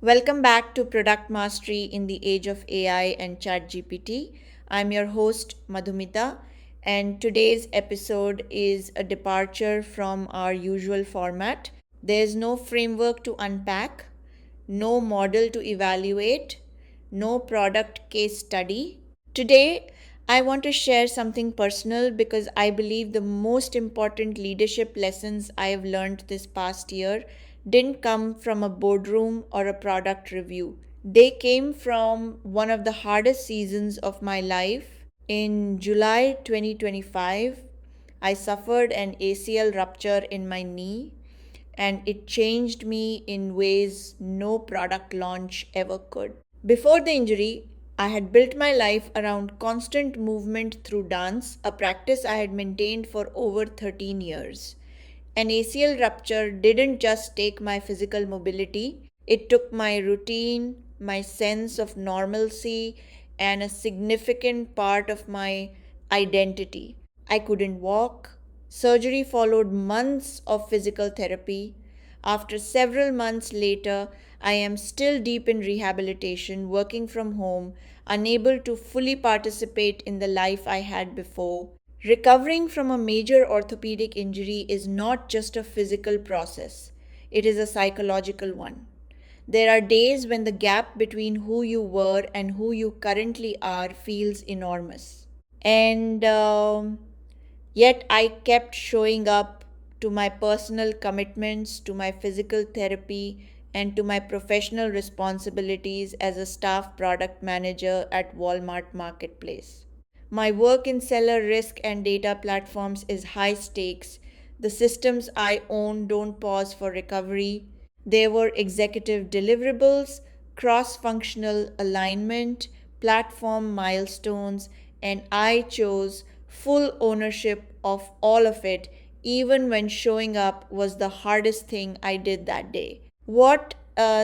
Welcome back to Product Mastery in the Age of AI and ChatGPT. I'm your host, Madhumita, and today's episode is a departure from our usual format. There's no framework to unpack, no model to evaluate, no product case study. Today, I want to share something personal because I believe the most important leadership lessons I have learned this past year didn't come from a boardroom or a product review. They came from one of the hardest seasons of my life. In July 2025, I suffered an ACL rupture in my knee, and it changed me in ways no product launch ever could. Before the injury, I had built my life around constant movement through dance, a practice I had maintained for over 13 years. An ACL rupture didn't just take my physical mobility, it took my routine, my sense of normalcy, and a significant part of my identity. I couldn't walk. Surgery followed months of physical therapy. After several months later, I am still deep in rehabilitation, working from home, unable to fully participate in the life I had before. Recovering from a major orthopedic injury is not just a physical process, it is a psychological one. There are days when the gap between who you were and who you currently are feels enormous. And yet I kept showing up to my personal commitments, to my physical therapy, and to my professional responsibilities as a staff product manager at Walmart Marketplace. My work in seller risk and data platforms is high stakes. The systems I own don't pause for recovery. There were executive deliverables, cross functional alignment, platform milestones, and I chose full ownership of all of it, even when showing up was the hardest thing I did that day. What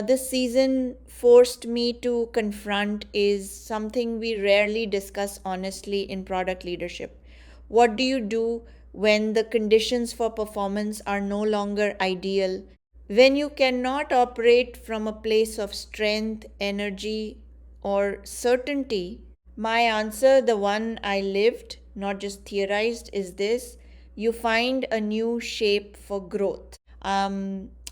this season forced me to confront is something we rarely discuss honestly in product leadership. What do you do when the conditions for performance are no longer ideal? When you cannot operate from a place of strength, energy, or certainty? My answer, the one I lived, not just theorized, is this: you find a new shape for growth.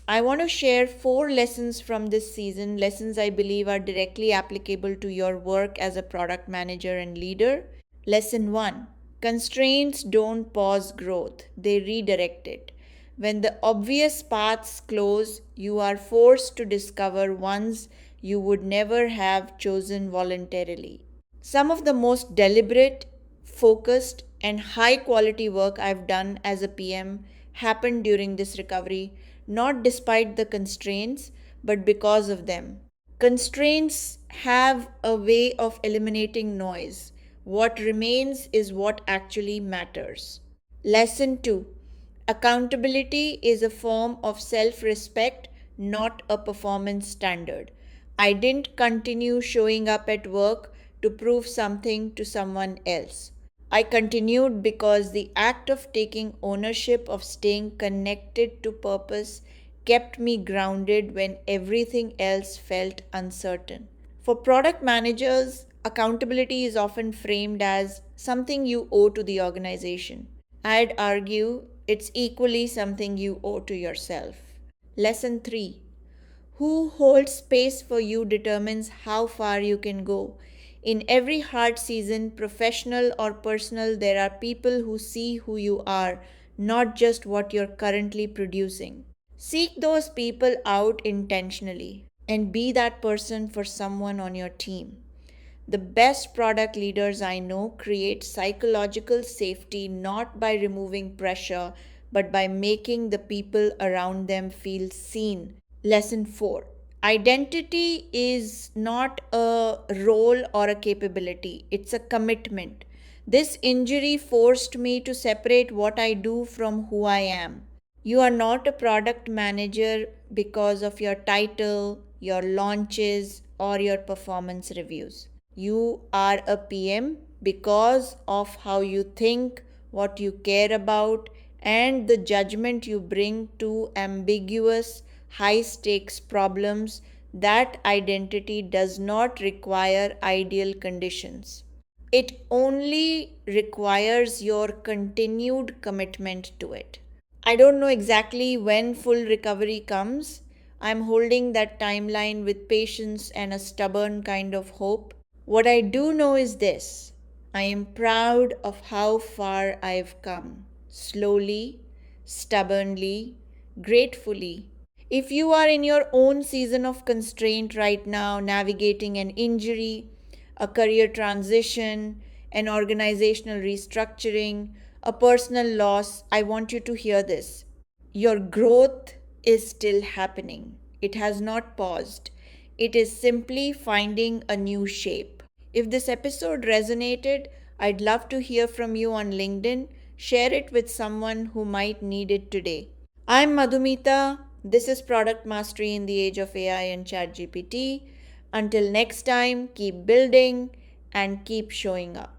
I want to share four lessons from this season, lessons I believe are directly applicable to your work as a product manager and leader. Lesson one: constraints don't pause growth, they redirect it. When the obvious paths close, you are forced to discover ones you would never have chosen voluntarily. Some of the most deliberate, focused, and high quality work I've done as a PM happened during this recovery, not despite the constraints, but because of them. Constraints have a way of eliminating noise. What remains is what actually matters. Lesson 2: accountability is a form of self respect, not a performance standard. I didn't continue showing up at work to prove something to someone else. I continued because the act of taking ownership of staying connected to purpose kept me grounded when everything else felt uncertain. For product managers, accountability is often framed as something you owe to the organization. I'd argue it's equally something you owe to yourself. Lesson 3: who holds space for you determines how far you can go. In every hard season, professional or personal, there are people who see who you are, not just what you're currently producing. Seek those people out intentionally and be that person for someone on your team. The best product leaders I know create psychological safety not by removing pressure, but by making the people around them feel seen. Lesson 4: identity is not a role or a capability, it's a commitment. This injury forced me to separate what I do from who I am. You are not a product manager because of your title, your launches, or your performance reviews. You are a PM because of how you think, what you care about, and the judgment you bring to ambiguous, high stakes problems that identity does not require ideal conditions. It only requires your continued commitment to it. I don't know exactly when full recovery comes. I'm holding that timeline with patience and a stubborn kind of hope. What I do know is this: I am proud of how far I've come. Slowly, stubbornly, gratefully. If you are in your own season of constraint right now, navigating an injury, a career transition, an organizational restructuring, a personal loss, I want you to hear this. Your growth is still happening. It has not paused. It is simply finding a new shape. If this episode resonated, I'd love to hear from you on LinkedIn. Share it with someone who might need it today. I'm Madhumita. This is Product Mastery in the Age of AI and ChatGPT. Until next time, keep building and keep showing up.